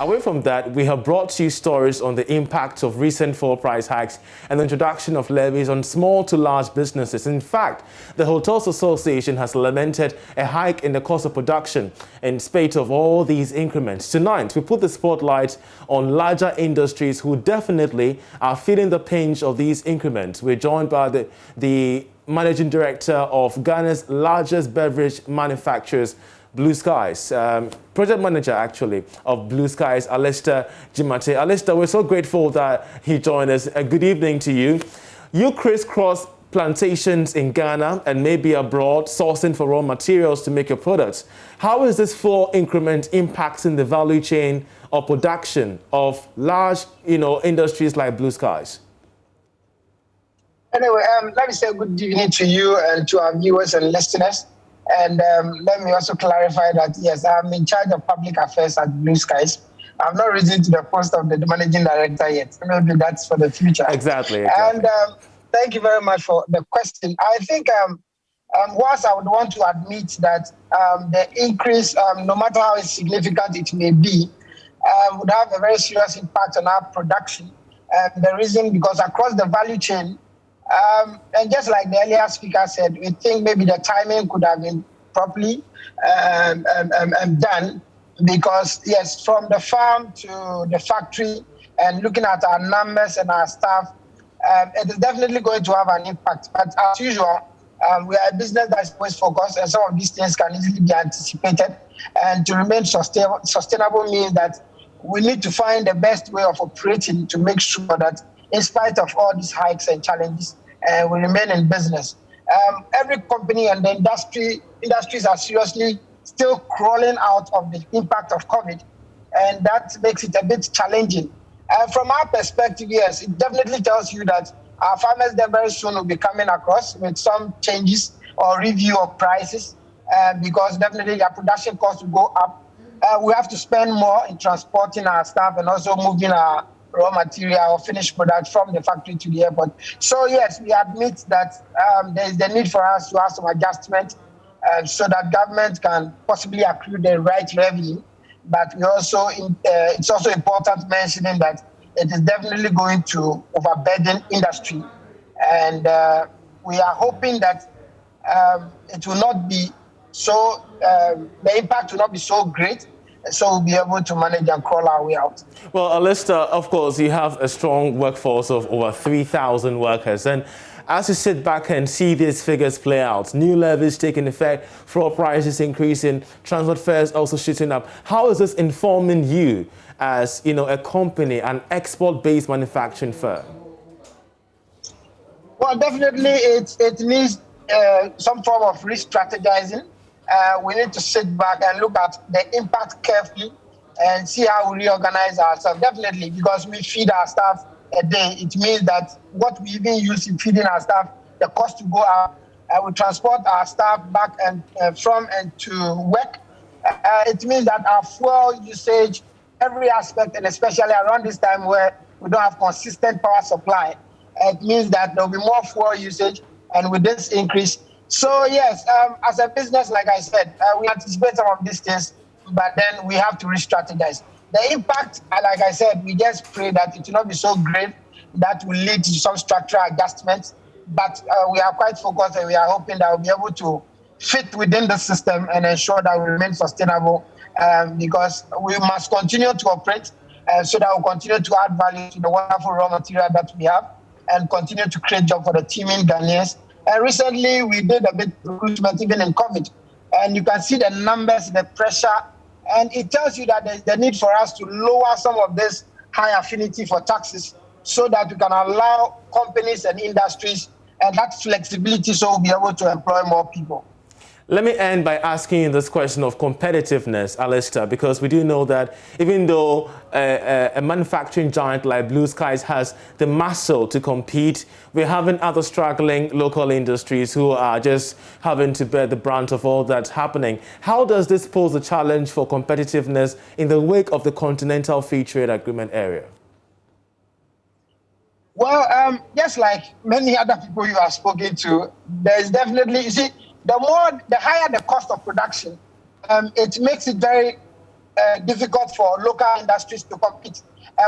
Away from that, we have brought you stories on the impact of recent fuel price hikes and the introduction of levies on small to large businesses. In fact, the Hotels Association has lamented a hike in the cost of production in spite of all these increments. Tonight, we put the spotlight on larger industries who definitely are feeling the pinch of these increments. We're joined by the Managing Director of Ghana's largest beverage manufacturers, Blue Skies, project manager actually of Blue Skies, Alistair Jimate. Alistair, we're so grateful that he joined us. Good evening to you. You crisscross plantations in Ghana and maybe abroad, sourcing for raw materials to make your products. How is this fuel increment impacting the value chain or production of large, industries like Blue Skies? Anyway, let me say good evening to you and to our viewers and listeners. And let me also clarify that, yes, I'm in charge of public affairs at Blue Skies. I've not risen to the post of the managing director yet. Maybe that's for the future. Exactly. And thank you very much for the question. I think whilst I would want to admit that the increase, no matter how significant it may be, would have a very serious impact on our production. And the reason, because across the value chain, and just like the earlier speaker said, we think maybe the timing could have been properly done because, yes, from the farm to the factory and looking at our numbers and our staff, it is definitely going to have an impact. But as usual, we are a business that's always focused, and some of these things can easily be anticipated. And to remain sustainable means that we need to find the best way of operating to make sure that in spite of all these hikes and challenges, we remain in business. Every company and the industries are seriously still crawling out of the impact of COVID, and that makes it a bit challenging. From our perspective, yes, it definitely tells you that our farmers then very soon will be coming across with some changes or review of prices, because definitely their production costs will go up. We have to spend more in transporting our staff and also moving our raw material or finished product from the factory to the airport. So yes, we admit that there is the need for us to have some adjustment so that government can possibly accrue the right revenue. But we also, it's also important mentioning that it is definitely going to overburden industry. And we are hoping that it will not be so, the impact will not be so great, so we'll be able to manage and crawl our way out. Well, Alistair, of course, you have a strong workforce of over 3,000 workers. And as you sit back and see these figures play out, new levies taking effect, fuel prices increasing, transport fares also shooting up, how is this informing you as, a company, an export-based manufacturing firm? Well, definitely it needs some form of re-strategizing. We need to sit back and look at the impact carefully and see how we reorganize ourselves. Definitely, because we feed our staff a day, it means that what we even use in feeding our staff, the cost will go up. We transport our staff back and from and to work. It means that our fuel usage, every aspect, and especially around this time where we don't have consistent power supply, it means that there will be more fuel usage, and with this increase. So yes, as a business, like I said, we anticipate some of these things, but then we have to re-strategize. The impact, like I said, we just pray that it will not be so great that will lead to some structural adjustments. But we are quite focused, and we are hoping that we'll be able to fit within the system and ensure that we remain sustainable, because we must continue to operate so that we'll continue to add value to the wonderful raw material that we have and continue to create jobs for the teeming Ghanaians. And recently, we did a bit of recruitment even in COVID. And you can see the numbers, the pressure, and it tells you that there's the need for us to lower some of this high affinity for taxes so that we can allow companies and industries and that flexibility so we'll be able to employ more people. Let me end by asking you this question of competitiveness, Alistair, because we do know that even though a manufacturing giant like Blue Skies has the muscle to compete, we're having other struggling local industries who are just having to bear the brunt of all that's happening. How does this pose a challenge for competitiveness in the wake of the Continental Free Trade Agreement area? Well, just like many other people you have spoken to, there's definitely, you see, the higher the cost of production, it makes it very difficult for local industries to compete.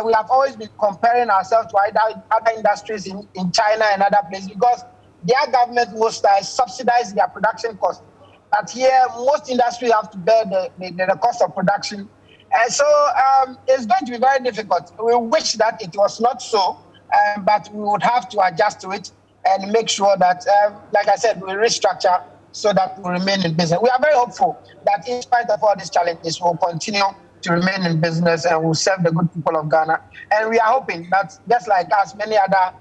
We have always been comparing ourselves to other industries in China and other places because their government most times subsidize their production costs. But here, most industries have to bear the cost of production. And so it's going to be very difficult. We wish that it was not so, but we would have to adjust to it and make sure that, like I said, we restructure so that we remain in business. We are very hopeful that in spite of all these challenges, we'll continue to remain in business and will serve the good people of Ghana. And we are hoping that just like us, many other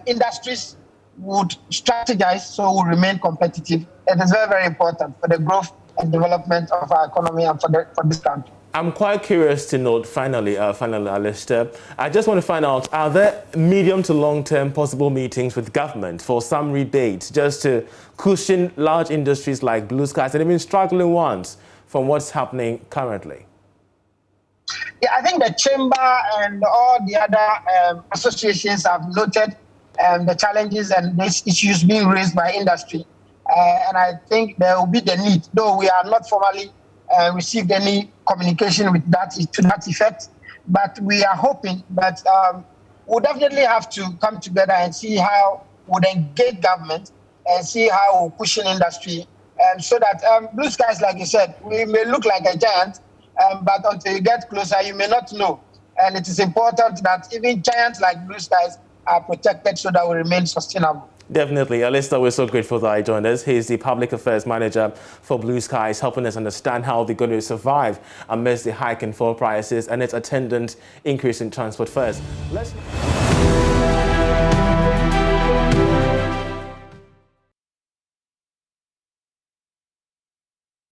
industries would strategize so we'll remain competitive. It is very, very important for the growth and development of our economy and for this country. I'm quite curious to note, finally, Alistair, I just want to find out, are there medium to long-term possible meetings with government for some rebates just to cushion large industries like Blue Skies and even struggling ones from what's happening currently? Yeah, I think the chamber and all the other associations have noted the challenges and these issues being raised by industry. And I think there will be the need, though we are not formally received any communication with that to that effect. But we are hoping that we'll definitely have to come together and see how we'll engage government and see how we'll push in industry. So that Blue Skies, like you said, we may look like a giant, but until you get closer, you may not know. And it is important that even giants like Blue Skies are protected so that we remain sustainable. Definitely. Alistair, we're so grateful that he joined us. He's the Public Affairs Manager for Blue Skies, helping us understand how they're going to survive amidst the hike in fuel prices and its attendant increase in transport fares.